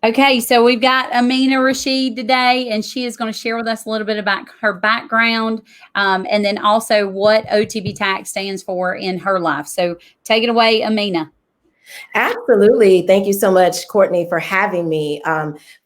Okay, so we've got Ameenah Rasheed today, and she is going to share with us a little bit about her background, and then also what OTB tax stands for in her life. So take it away, Ameenah. Absolutely. Thank you so much, Courtney, for having me.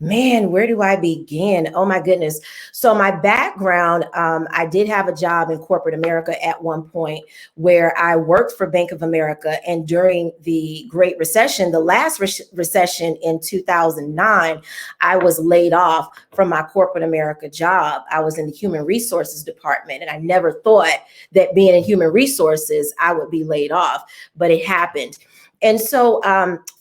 Man, where do I begin? Oh, my goodness. So, my background, I did have a job in corporate America at one point where I worked for Bank of America. And during the Great Recession, the last recession in 2009, I was laid off from my corporate America job. I was in the human resources department, and I never thought that being in human resources, I would be laid off, but it happened. And so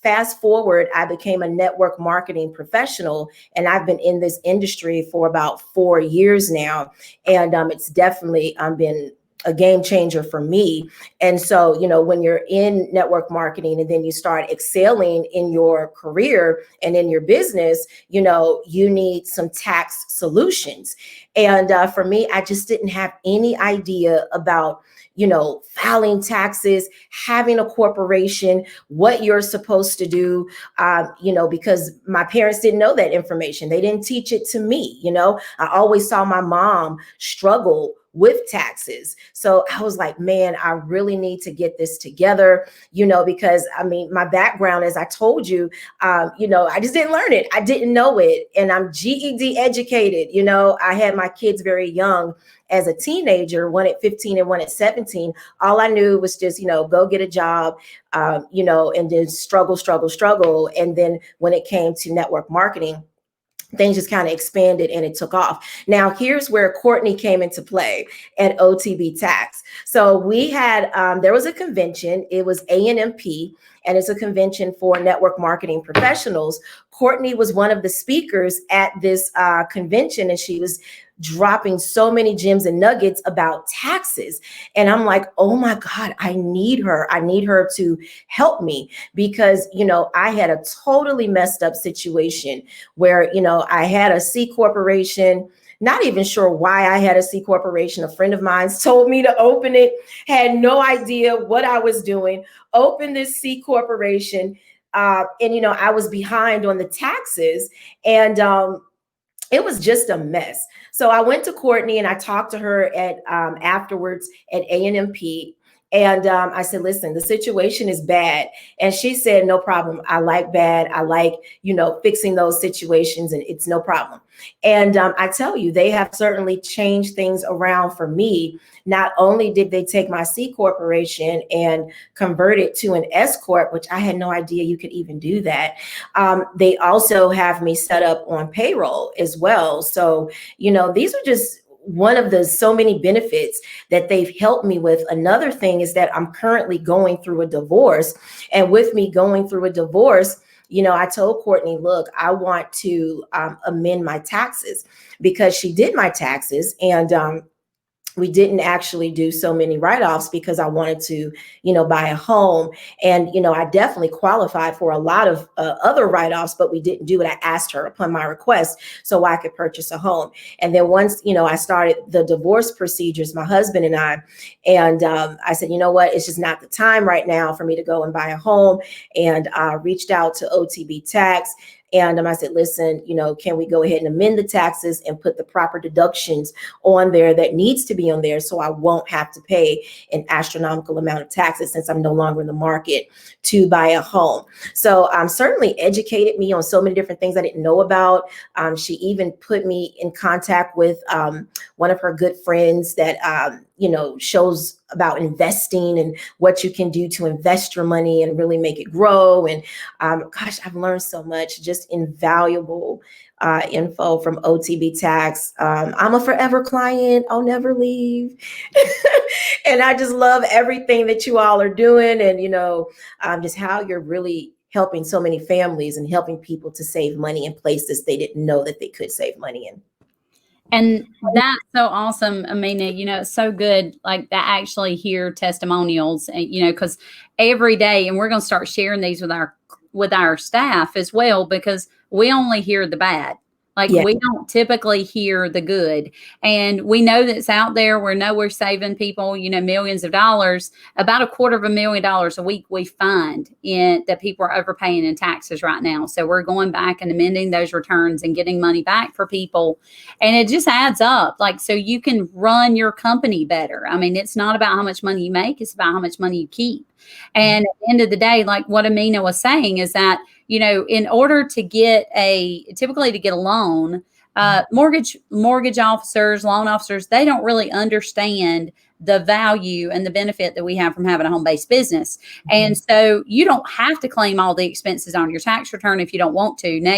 fast forward, I became a network marketing professional, and I've been in this industry for about 4 years now. And it's definitely been a game changer for me. And so, when you're in network marketing and then you start excelling in your career and in your business, you need some tax solutions. And for me, I just didn't have any idea about filing taxes, having a corporation, what you're supposed to do, because my parents didn't know that information. They didn't teach it to me. I always saw my mom struggle with taxes. So I was like, man, I really need to get this together, because my background, as I told you, I just didn't learn it. I didn't know it. And I'm GED educated. I had my kids very young as a teenager, one at 15 and one at 17. All I knew was just, go get a job, and then struggle. And then when it came to network marketing, things just kind of expanded and it took off. Now, here's where Courtney came into play at OTB Tax. So we had, there was a convention, it was ANMP, and it's a convention for network marketing professionals. Courtney was one of the speakers at this convention, and she was dropping so many gems and nuggets about taxes. And I'm like, oh my God, I need her. I need her to help me because, I had a totally messed up situation where, I had a C corporation. Not even sure why I had a C corporation. A friend of mine told me to open it, had no idea what I was doing, opened this C corporation. And, I was behind on the taxes, and it was just a mess. So I went to Courtney and I talked to her at afterwards at ANMP. And I said, listen, the situation is bad. And she said, no problem. I like bad. I like, fixing those situations, and it's no problem. And I tell you, they have certainly changed things around for me. Not only did they take my C corporation and convert it to an S corp, which I had no idea you could even do that. They also have me set up on payroll as well. So, these are just one of the so many benefits that they've helped me with. Another thing is that I'm currently going through a divorce, and with me going through a divorce, I told Courtney, look, I want to amend my taxes, because she did my taxes, and we didn't actually do so many write-offs because I wanted to, buy a home. And, I definitely qualified for a lot of other write-offs, but we didn't do it. I asked her upon my request so I could purchase a home. And then once, I started the divorce procedures, my husband and I, and I said, you know what, it's just not the time right now for me to go and buy a home. And I reached out to OTB Tax. And I said, listen, can we go ahead and amend the taxes and put the proper deductions on there that needs to be on there, so I won't have to pay an astronomical amount of taxes since I'm no longer in the market to buy a home. So certainly educated me on so many different things I didn't know about. She even put me in contact with one of her good friends that, shows about investing and what you can do to invest your money and really make it grow. And gosh, I've learned so much, just invaluable info from OTB Tax. I'm a forever client. I'll never leave. And I just love everything that you all are doing, and, just how you're really helping so many families and helping people to save money in places they didn't know that they could save money in. And that's so awesome, Ameenah. It's so good, like that, actually hear testimonials, and because every day, and we're going to start sharing these with our staff as well, because we only hear the bad. Like we don't typically hear the good. And we know that it's out there. We know we're saving people, millions of dollars. About $250,000 a week we find in that people are overpaying in taxes right now. So we're going back and amending those returns and getting money back for people. And it just adds up. Like, so you can run your company better. I mean, it's not about how much money you make, it's about how much money you keep. And at the end of the day, like what Ameenah was saying is that, in order to get typically to get a loan, mortgage officers, loan officers, they don't really understand the value and the benefit that we have from having a home-based business. And so you don't have to claim all the expenses on your tax return if you don't want to. Now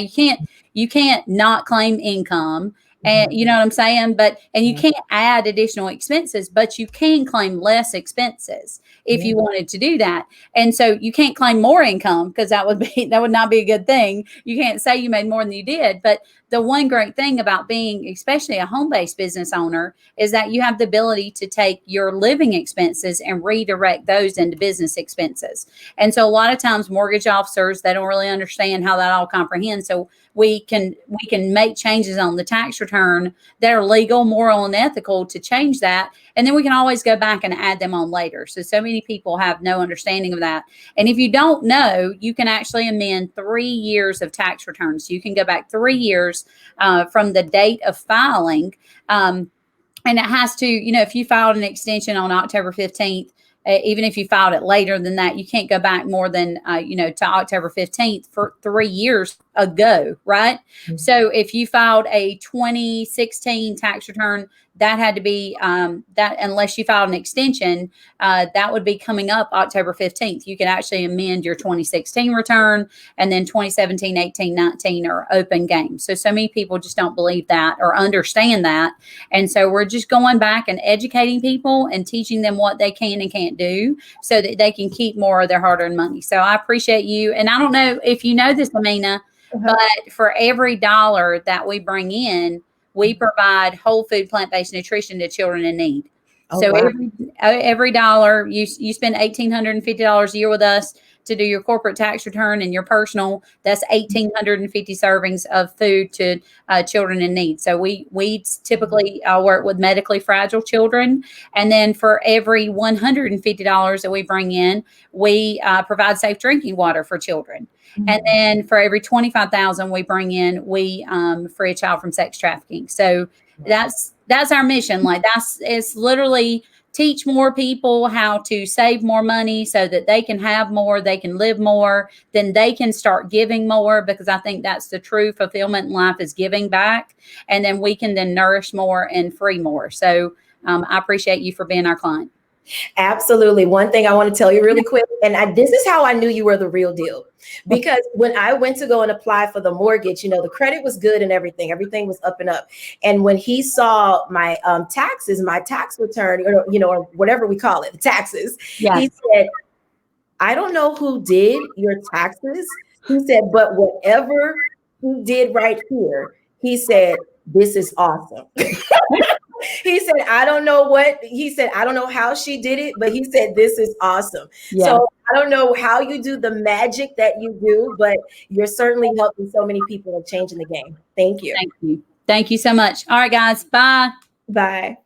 you can't not claim income. And you know what I'm saying? And you can't add additional expenses, but you can claim less expenses if you wanted to do that. And so you can't claim more income because that would not be a good thing. You can't say you made more than you did. But the one great thing about being, especially a home-based business owner, is that you have the ability to take your living expenses and redirect those into business expenses. And so a lot of times mortgage officers, they don't really understand how that all comprehends. So we can make changes on the tax return that are legal, moral, and ethical to change that. And then we can always go back and add them on later. So many people have no understanding of that. And if you don't know, you can actually amend 3 years of tax returns. So you can go back 3 years from the date of filing. And it has to, if you filed an extension on October 15th, even if you filed it later than that, you can't go back more than, to October 15th for 3 years ago, right? So if you filed a 2016 tax return, that had to be that unless you filed an extension, that would be coming up October 15th. You can actually amend your 2016 return, and then 2017, 18, 19 are open games. So many people just don't believe that or understand that. And so we're just going back and educating people and teaching them what they can and can't do so that they can keep more of their hard-earned money. So I appreciate you. And I don't know if you know this, Ameenah, but for every dollar that we bring in, we provide whole food, plant-based nutrition to children in need. So wow. every dollar you spend $1,850 a year with us to do your corporate tax return and your personal, that's 1,850 servings of food to children in need. So we typically work with medically fragile children. And then for every $150 that we bring in, we provide safe drinking water for children. And then for every $25,000 we bring in, we free a child from sex trafficking. So that's our mission. Like it's literally teach more people how to save more money so that they can have more, they can live more, then they can start giving more, because I think that's the true fulfillment in life, is giving back. And then we can then nourish more and free more. So I appreciate you for being our client. Absolutely. One thing I want to tell you really quick, and this is how I knew you were the real deal. Because when I went to go and apply for the mortgage, the credit was good and everything was up and up. And when he saw my taxes, my tax return, or whatever we call it, the taxes, yes. He said, I don't know who did your taxes. He said, but whatever he did right here, he said, this is awesome. He said, I don't know how she did it, but he said, this is awesome. Yeah. So I don't know how you do the magic that you do, but you're certainly helping so many people and changing the game. Thank you. Thank you. Thank you so much. All right, guys. Bye. Bye.